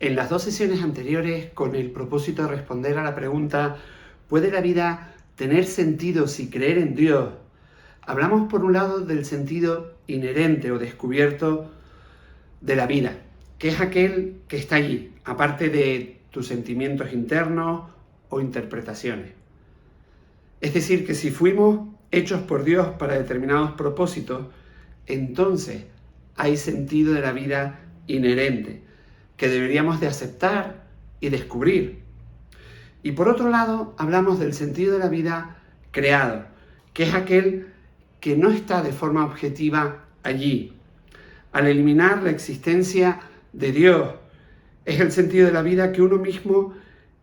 En las dos sesiones anteriores, con el propósito de responder a la pregunta ¿puede la vida tener sentido si creer en Dios?, hablamos por un lado del sentido inherente o descubierto de la vida, que es aquel que está allí, aparte de tus sentimientos internos o interpretaciones. Es decir, que si fuimos hechos por Dios para determinados propósitos, entonces hay sentido de la vida inherente, que deberíamos de aceptar y descubrir. Y por otro lado, hablamos del sentido de la vida creado, que es aquel que no está de forma objetiva allí. Al eliminar la existencia de Dios, es el sentido de la vida que uno mismo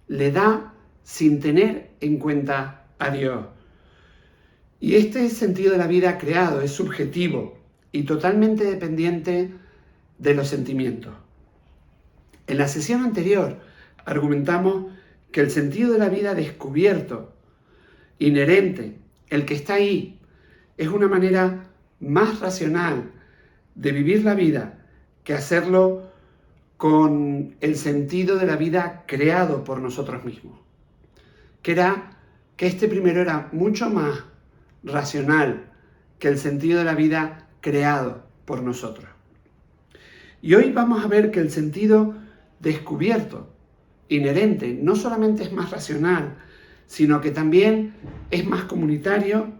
le da sin tener en cuenta a Dios. Y este sentido de la vida creado es subjetivo y totalmente dependiente de los sentimientos. En la sesión anterior argumentamos que el sentido de la vida descubierto, inherente, el que está ahí, es una manera más racional de vivir la vida que hacerlo con el sentido de la vida creado por nosotros mismos. Que este primero era mucho más racional que el sentido de la vida creado por nosotros. Y hoy vamos a ver que el sentido descubierto, inherente, no solamente es más racional, sino que también es más comunitario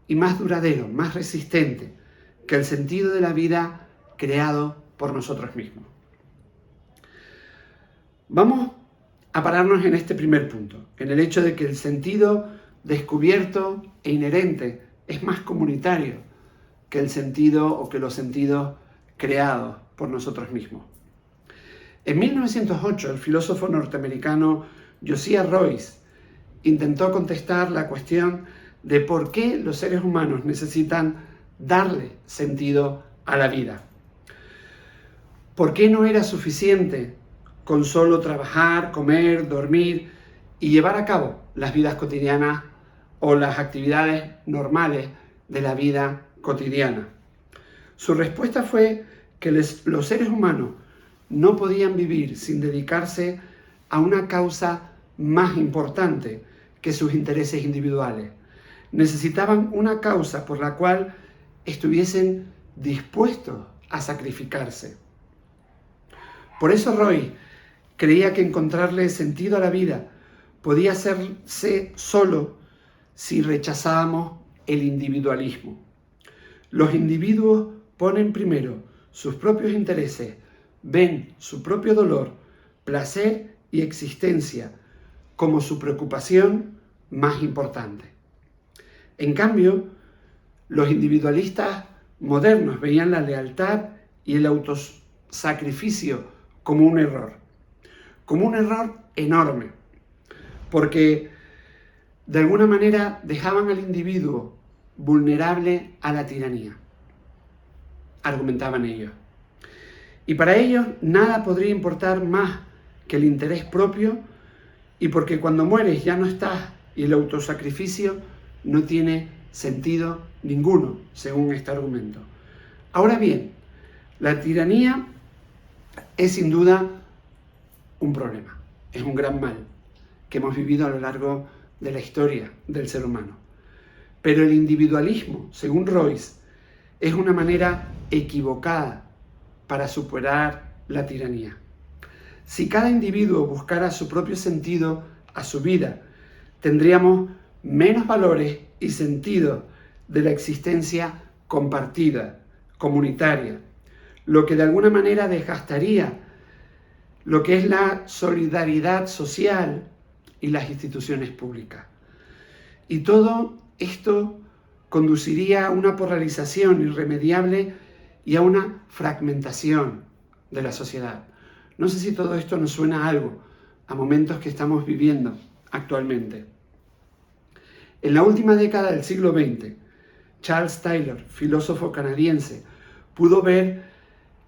y más duradero, más resistente que el sentido de la vida creado por nosotros mismos. Vamos a pararnos en este primer punto, en el hecho de que el sentido descubierto e inherente es más comunitario que el sentido o que los sentidos creados por nosotros mismos. En 1908, el filósofo norteamericano Josiah Royce intentó contestar la cuestión de por qué los seres humanos necesitan darle sentido a la vida. ¿Por qué no era suficiente con solo trabajar, comer, dormir y llevar a cabo las vidas cotidianas o las actividades normales de la vida cotidiana? Su respuesta fue que los seres humanos no podían vivir sin dedicarse a una causa más importante que sus intereses individuales. Necesitaban una causa por la cual estuviesen dispuestos a sacrificarse. Por eso Roy creía que encontrarle sentido a la vida podía hacerse solo si rechazábamos el individualismo. Los individuos ponen primero sus propios intereses, ven su propio dolor, placer y existencia como su preocupación más importante. En cambio, los individualistas modernos veían la lealtad y el autosacrificio como un error enorme, porque de alguna manera dejaban al individuo vulnerable a la tiranía, argumentaban ellos. Y para ellos nada podría importar más que el interés propio, y porque cuando mueres ya no estás y el autosacrificio no tiene sentido ninguno, según este argumento. Ahora bien, la tiranía es sin duda un problema, es un gran mal que hemos vivido a lo largo de la historia del ser humano. Pero el individualismo, según Royce, es una manera equivocada para superar la tiranía. Si cada individuo buscara su propio sentido a su vida, tendríamos menos valores y sentido de la existencia compartida, comunitaria, lo que de alguna manera desgastaría lo que es la solidaridad social y las instituciones públicas. Y todo esto conduciría a una polarización irremediable y a una fragmentación de la sociedad. No sé si todo esto nos suena a algo, a momentos que estamos viviendo actualmente. En la última década del siglo XX, Charles Taylor, filósofo canadiense, pudo ver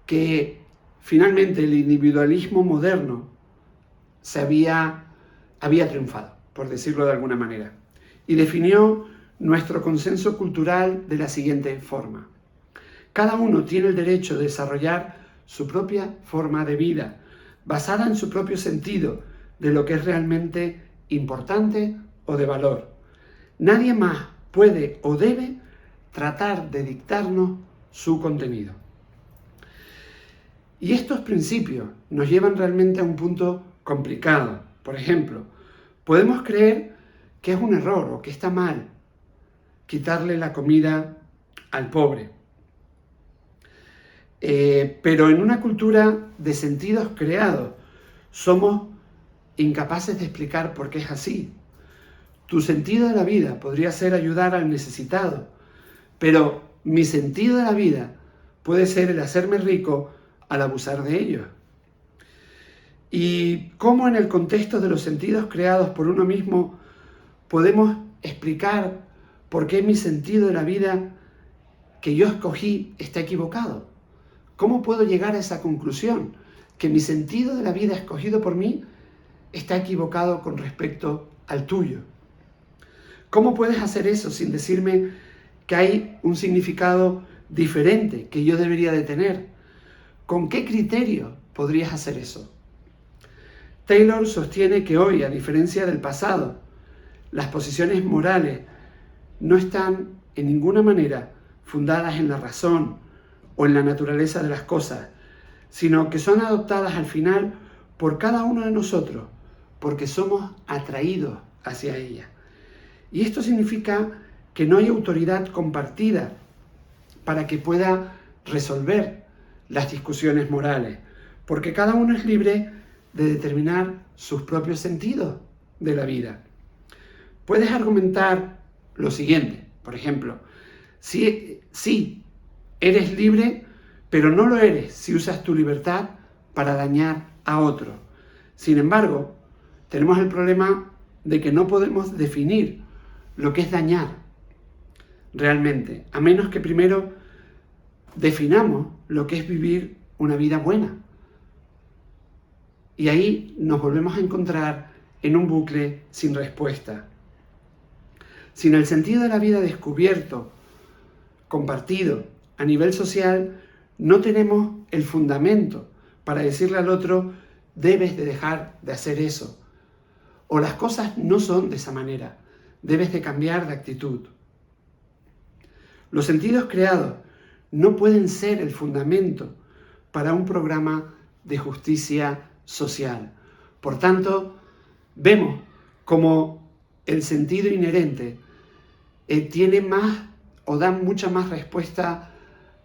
que finalmente el individualismo moderno había triunfado, por decirlo de alguna manera, y definió nuestro consenso cultural de la siguiente forma: cada uno tiene el derecho de desarrollar su propia forma de vida, basada en su propio sentido de lo que es realmente importante o de valor. Nadie más puede o debe tratar de dictarnos su contenido. Y estos principios nos llevan realmente a un punto complicado. Por ejemplo, podemos creer que es un error o que está mal quitarle la comida al pobre. Pero en una cultura de sentidos creados somos incapaces de explicar por qué es así. Tu sentido de la vida podría ser ayudar al necesitado, pero mi sentido de la vida puede ser el hacerme rico al abusar de ellos. Y cómo en el contexto de los sentidos creados por uno mismo podemos explicar por qué mi sentido de la vida que yo escogí está equivocado. ¿Cómo puedo llegar a esa conclusión? Que mi sentido de la vida escogido por mí está equivocado con respecto al tuyo. ¿Cómo puedes hacer eso sin decirme que hay un significado diferente que yo debería de tener? ¿Con qué criterio podrías hacer eso? Taylor sostiene que hoy, a diferencia del pasado, las posiciones morales no están en ninguna manera fundadas en la razón o en la naturaleza de las cosas, sino que son adoptadas al final por cada uno de nosotros, porque somos atraídos hacia ellas. Y esto significa que no hay autoridad compartida para que pueda resolver las discusiones morales, porque cada uno es libre de determinar sus propios sentidos de la vida. Puedes argumentar lo siguiente, por ejemplo, si eres libre, pero no lo eres si usas tu libertad para dañar a otro. Sin embargo, tenemos el problema de que no podemos definir lo que es dañar realmente, a menos que primero definamos lo que es vivir una vida buena. Y ahí nos volvemos a encontrar en un bucle sin respuesta. Sin el sentido de la vida descubierto, compartido a nivel social, no tenemos el fundamento para decirle al otro, debes de dejar de hacer eso. O las cosas no son de esa manera, debes de cambiar de actitud. Los sentidos creados no pueden ser el fundamento para un programa de justicia social. Por tanto, vemos como el sentido inherente tiene más o da mucha más respuesta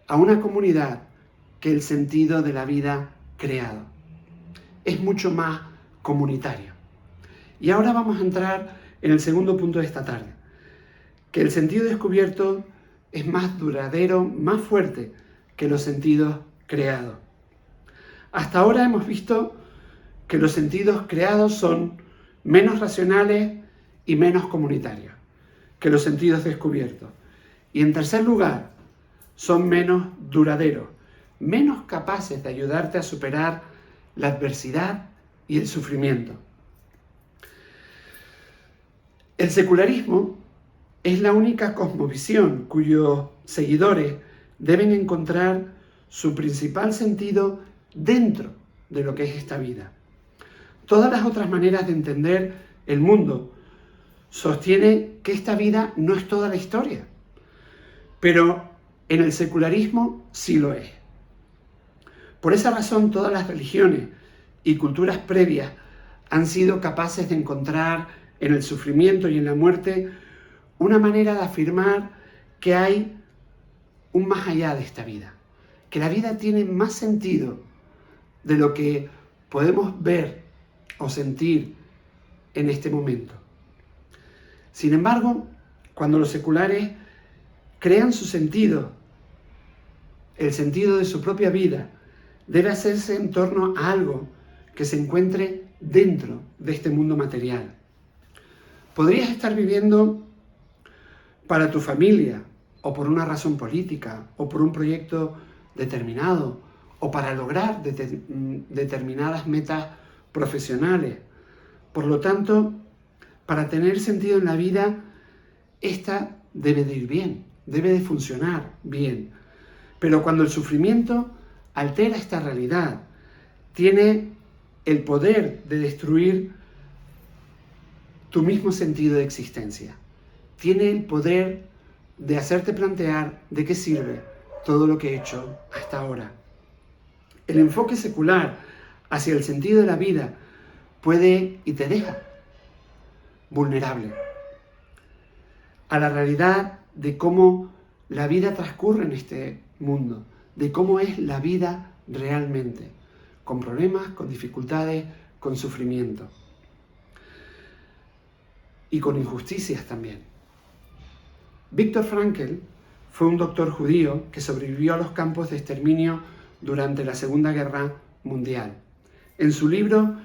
a una comunidad que el sentido de la vida creado. Es mucho más comunitario. Y ahora vamos a entrar en el segundo punto de esta tarde, que el sentido descubierto es más duradero, más fuerte que los sentidos creados. Hasta ahora hemos visto que los sentidos creados son menos racionales y menos comunitarios que los sentidos descubiertos. Y en tercer lugar, son menos duraderos, menos capaces de ayudarte a superar la adversidad y el sufrimiento. El secularismo es la única cosmovisión cuyos seguidores deben encontrar su principal sentido dentro de lo que es esta vida. Todas las otras maneras de entender el mundo sostienen que esta vida no es toda la historia, pero en el secularismo sí lo es. Por esa razón, todas las religiones y culturas previas han sido capaces de encontrar en el sufrimiento y en la muerte una manera de afirmar que hay un más allá de esta vida, que la vida tiene más sentido de lo que podemos ver o sentir en este momento. Sin embargo, cuando los seculares crean su sentido, el sentido de su propia vida, debe hacerse en torno a algo que se encuentre dentro de este mundo material. Podrías estar viviendo para tu familia, o por una razón política, o por un proyecto determinado, o para lograr determinadas metas profesionales. Por lo tanto, para tener sentido en la vida, esta debe de ir bien, debe de funcionar bien. Pero cuando el sufrimiento altera esta realidad, tiene el poder de destruir tu mismo sentido de existencia. Tiene el poder de hacerte plantear de qué sirve todo lo que he hecho hasta ahora. El enfoque secular hacia el sentido de la vida puede y te deja vulnerable a la realidad de cómo la vida transcurre en este mundo, de cómo es la vida realmente, con problemas, con dificultades, con sufrimiento y con injusticias también. Viktor Frankl fue un doctor judío que sobrevivió a los campos de exterminio durante la Segunda Guerra Mundial. En su libro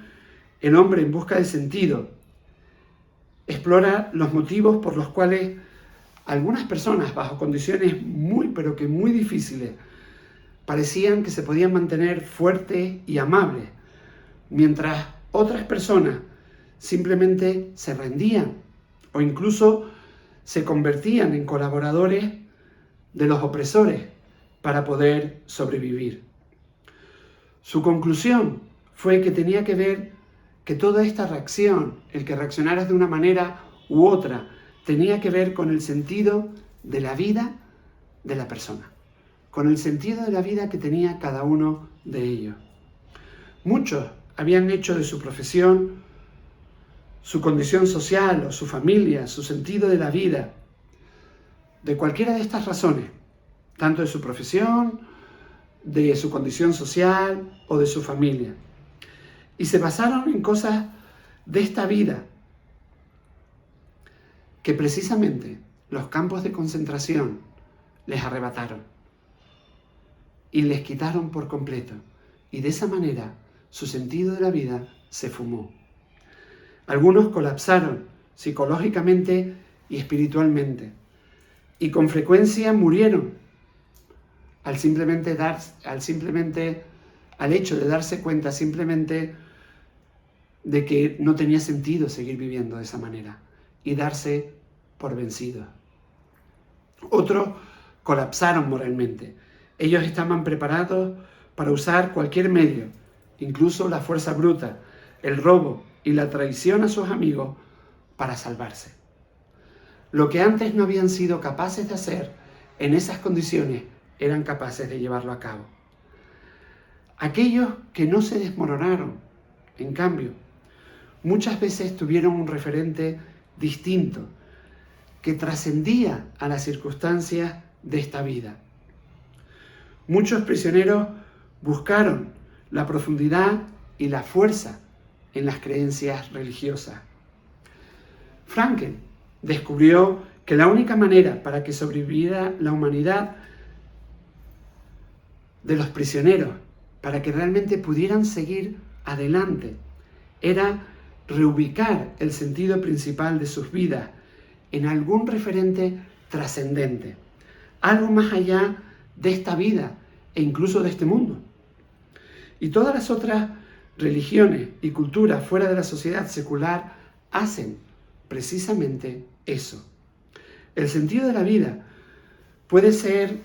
El hombre en busca de sentido, explora los motivos por los cuales algunas personas, bajo condiciones muy difíciles, parecían que se podían mantener fuertes y amables, mientras otras personas simplemente se rendían o incluso se convertían en colaboradores de los opresores para poder sobrevivir. Su conclusión fue que tenía que ver que toda esta reacción, el que reaccionaras de una manera u otra, tenía que ver con el sentido de la vida de la persona, con el sentido de la vida que tenía cada uno de ellos. Muchos habían hecho de su profesión, su condición social o su familia, su sentido de la vida, de cualquiera de estas razones, tanto de su profesión, de su condición social o de su familia. Y se basaron en cosas de esta vida que precisamente los campos de concentración les arrebataron y les quitaron por completo. Y de esa manera su sentido de la vida se fumó. Algunos colapsaron psicológicamente y espiritualmente y con frecuencia murieron al hecho de darse cuenta simplemente de que no tenía sentido seguir viviendo de esa manera y darse por vencidos. Otros colapsaron moralmente. Ellos estaban preparados para usar cualquier medio, incluso la fuerza bruta, el robo y la traición a sus amigos para salvarse. Lo que antes no habían sido capaces de hacer en esas condiciones, eran capaces de llevarlo a cabo. Aquellos que no se desmoronaron, en cambio, muchas veces tuvieron un referente distinto, que trascendía a las circunstancias de esta vida. Muchos prisioneros buscaron la profundidad y la fuerza en las creencias religiosas. Frankl descubrió que la única manera para que sobreviviera la humanidad de los prisioneros, para que realmente pudieran seguir adelante, era reubicar el sentido principal de sus vidas en algún referente trascendente, algo más allá de esta vida e incluso de este mundo. Y todas las otras religiones y culturas fuera de la sociedad secular hacen precisamente eso. El sentido de la vida puede ser,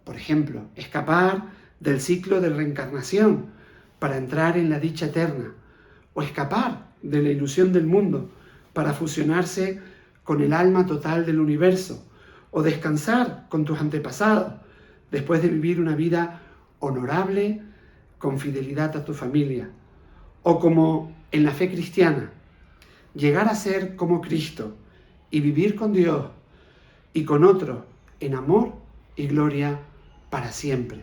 por ejemplo, escapar del ciclo de reencarnación para entrar en la dicha eterna, o escapar de la ilusión del mundo para fusionarse con el alma total del universo, o descansar con tus antepasados después de vivir una vida honorable con fidelidad a tu familia, o como en la fe cristiana, llegar a ser como Cristo y vivir con Dios y con otros en amor y gloria para siempre.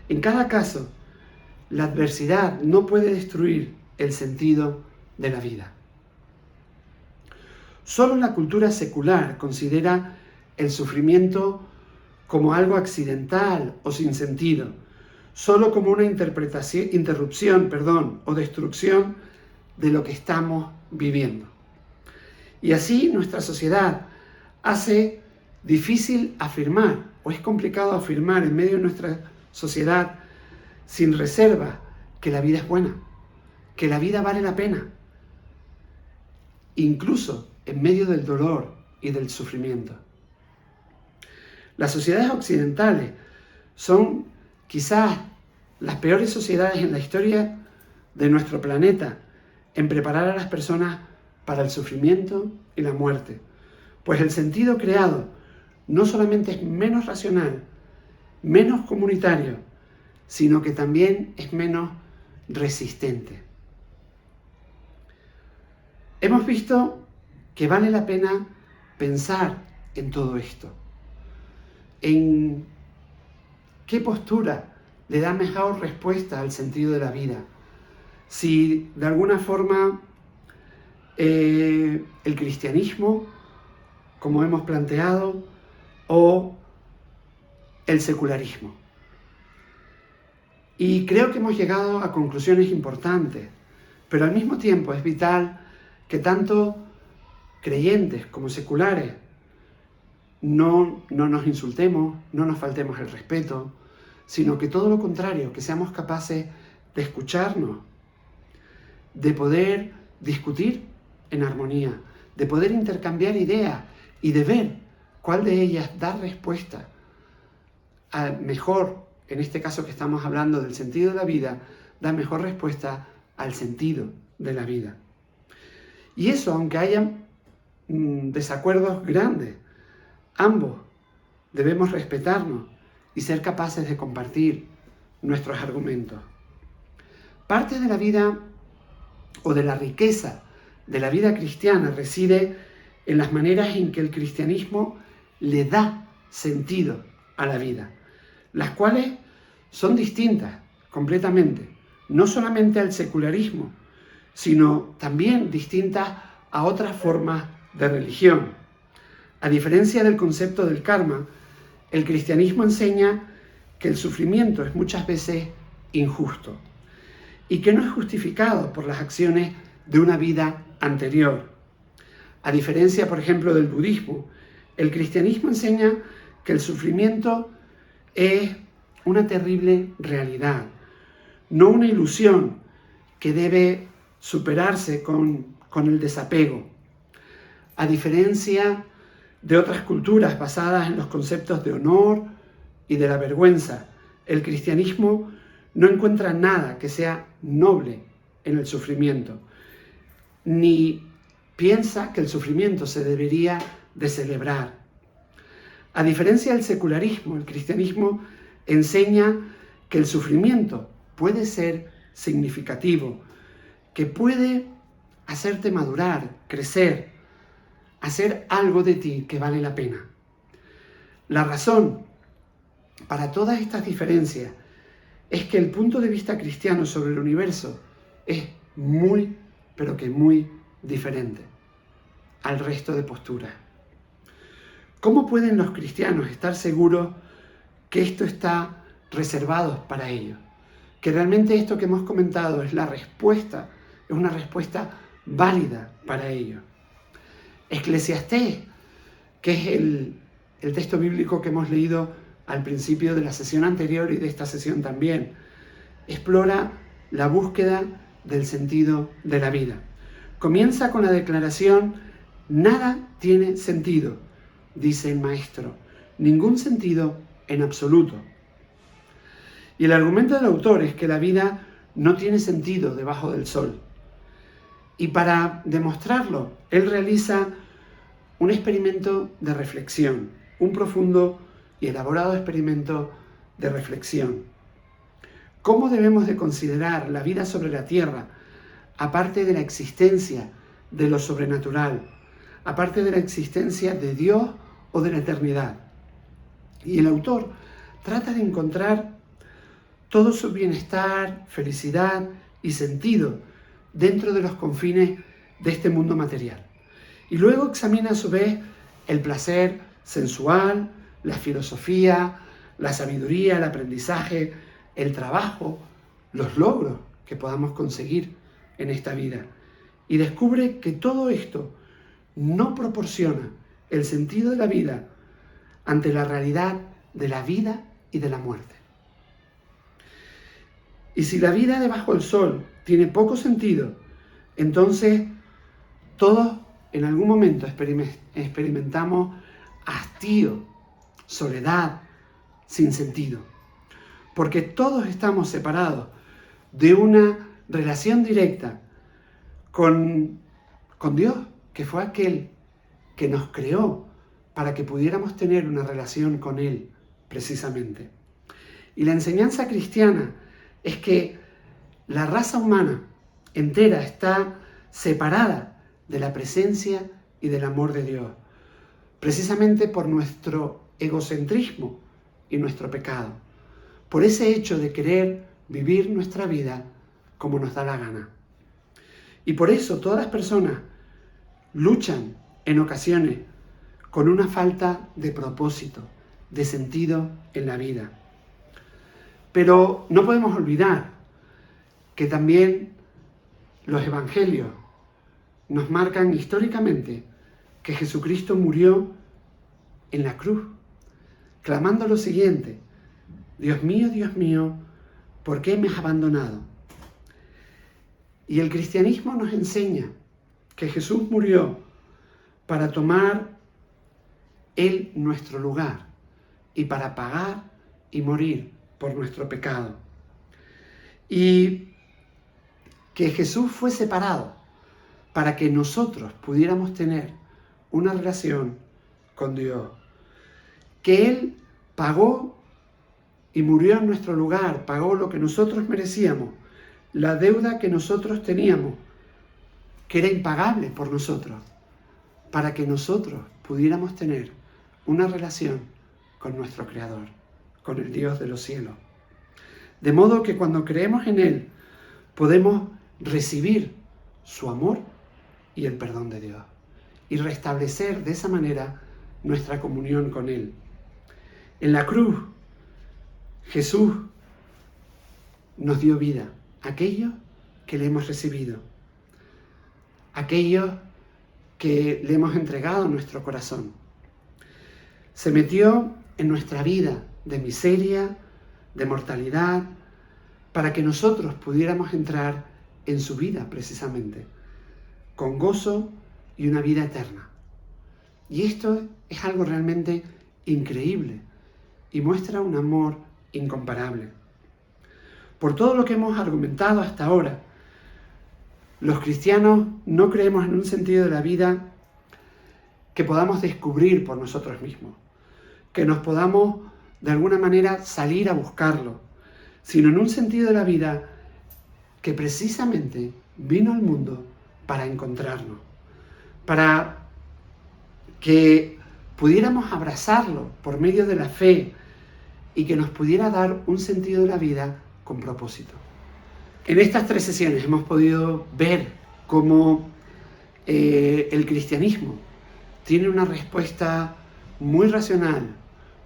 En cada caso, la adversidad no puede destruir el sentido de la vida. Solo la cultura secular considera el sufrimiento como algo accidental o sin sentido, solo como una interrupción o destrucción de lo que estamos viviendo. Y así nuestra sociedad hace difícil afirmar, o es complicado afirmar en medio de nuestra sociedad sin reserva, que la vida es buena, que la vida vale la pena, incluso en medio del dolor y del sufrimiento. Las sociedades occidentales son quizás las peores sociedades en la historia de nuestro planeta en preparar a las personas para el sufrimiento y la muerte. Pues el sentido creado no solamente es menos racional, menos comunitario, sino que también es menos resistente. Hemos visto que vale la pena pensar en todo esto, en qué postura le da mejor respuesta al sentido de la vida. Si de alguna forma el cristianismo, como hemos planteado, o el secularismo. Y creo que hemos llegado a conclusiones importantes, pero al mismo tiempo es vital que tanto creyentes como seculares no nos insultemos, no nos faltemos el respeto, sino que todo lo contrario, que seamos capaces de escucharnos, de poder discutir en armonía, de poder intercambiar ideas y de ver cuál de ellas da respuesta a mejor, en este caso que estamos hablando del sentido de la vida, da mejor respuesta al sentido de la vida. Y eso, aunque haya desacuerdos grandes, ambos debemos respetarnos y ser capaces de compartir nuestros argumentos. Parte de la vida o de la riqueza de la vida cristiana reside en las maneras en que el cristianismo le da sentido a la vida, las cuales son distintas completamente, no solamente al secularismo, sino también distintas a otras formas de religión. A diferencia del concepto del karma, el cristianismo enseña que el sufrimiento es muchas veces injusto y que no es justificado por las acciones de una vida anterior. A diferencia, por ejemplo, del budismo, el cristianismo enseña que el sufrimiento es una terrible realidad, no una ilusión que debe superarse con el desapego. A diferencia de otras culturas basadas en los conceptos de honor y de la vergüenza, el cristianismo no encuentra nada que sea noble en el sufrimiento, ni piensa que el sufrimiento se debería de celebrar. A diferencia del secularismo, el cristianismo enseña que el sufrimiento puede ser significativo, que puede hacerte madurar, crecer, hacer algo de ti que vale la pena. La razón para todas estas diferencias es que el punto de vista cristiano sobre el universo es muy, pero que muy diferente al resto de posturas. ¿Cómo pueden los cristianos estar seguros que esto está reservado para ellos? Que realmente esto que hemos comentado es la respuesta, es una respuesta válida para ellos. Eclesiastés, que es el texto bíblico que hemos leído al principio de la sesión anterior y de esta sesión también, explora la búsqueda del sentido de la vida. Comienza con la declaración: nada tiene sentido, dice el maestro, ningún sentido en absoluto. Y el argumento del autor es que la vida no tiene sentido debajo del sol. Y para demostrarlo, él realiza un experimento de reflexión, un profundo y elaborado experimento de reflexión. ¿Cómo debemos de considerar la vida sobre la tierra, aparte de la existencia de lo sobrenatural, aparte de la existencia de Dios o de la eternidad? Y el autor trata de encontrar todo su bienestar, felicidad y sentido dentro de los confines de este mundo material. Y luego examina a su vez el placer sensual, la filosofía, la sabiduría, el aprendizaje, el trabajo, los logros que podamos conseguir en esta vida. Y descubre que todo esto no proporciona el sentido de la vida ante la realidad de la vida y de la muerte. Y si la vida debajo del sol tiene poco sentido, entonces todos en algún momento experimentamos hastío, soledad, sin sentido. porque todos estamos separados de una relación directa con Dios, que fue aquel que nos creó para que pudiéramos tener una relación con Él, precisamente. Y la enseñanza cristiana es que la raza humana entera está separada de la presencia y del amor de Dios, precisamente por nuestro egocentrismo y nuestro pecado, por ese hecho de querer vivir nuestra vida como nos da la gana. Y por eso todas las personas luchan en ocasiones con una falta de propósito, de sentido en la vida. Pero no podemos olvidar que también los evangelios nos marcan históricamente que Jesucristo murió en la cruz, clamando lo siguiente: Dios mío, ¿por qué me has abandonado? Y el cristianismo nos enseña que Jesús murió para tomar Él nuestro lugar y para pagar y morir por nuestro pecado. Y que Jesús fue separado para que nosotros pudiéramos tener una relación con Dios. Que Él pagó y murió en nuestro lugar, pagó lo que nosotros merecíamos, la deuda que nosotros teníamos, que era impagable por nosotros, para que nosotros pudiéramos tener una relación con nuestro Creador, con el Dios de los cielos. De modo que cuando creemos en Él, podemos recibir su amor y el perdón de Dios, y restablecer de esa manera nuestra comunión con Él. En la cruz, Jesús nos dio vida, aquellos que le hemos recibido, aquellos que le hemos entregado nuestro corazón. Se metió en nuestra vida de miseria, de mortalidad, para que nosotros pudiéramos entrar en su vida precisamente, con gozo y una vida eterna. Y esto es algo realmente increíble y muestra un amor incomparable. Por todo lo que hemos argumentado hasta ahora, los cristianos no creemos en un sentido de la vida que podamos descubrir por nosotros mismos, que nos podamos de alguna manera salir a buscarlo, sino en un sentido de la vida que precisamente vino al mundo para encontrarnos, para que pudiéramos abrazarlo por medio de la fe y que nos pudiera dar un sentido de la vida con propósito. En estas 3 sesiones hemos podido ver cómo el cristianismo tiene una respuesta muy racional,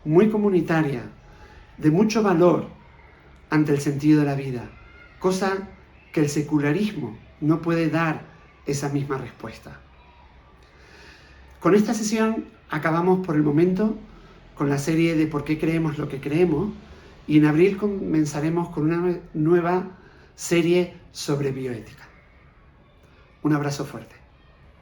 muy comunitaria, de mucho valor ante el sentido de la vida, cosa que el secularismo no puede dar esa misma respuesta. Con esta sesión acabamos por el momento con la serie de ¿Por qué creemos lo que creemos? Y en abril comenzaremos con una nueva serie sobre bioética. Un abrazo fuerte.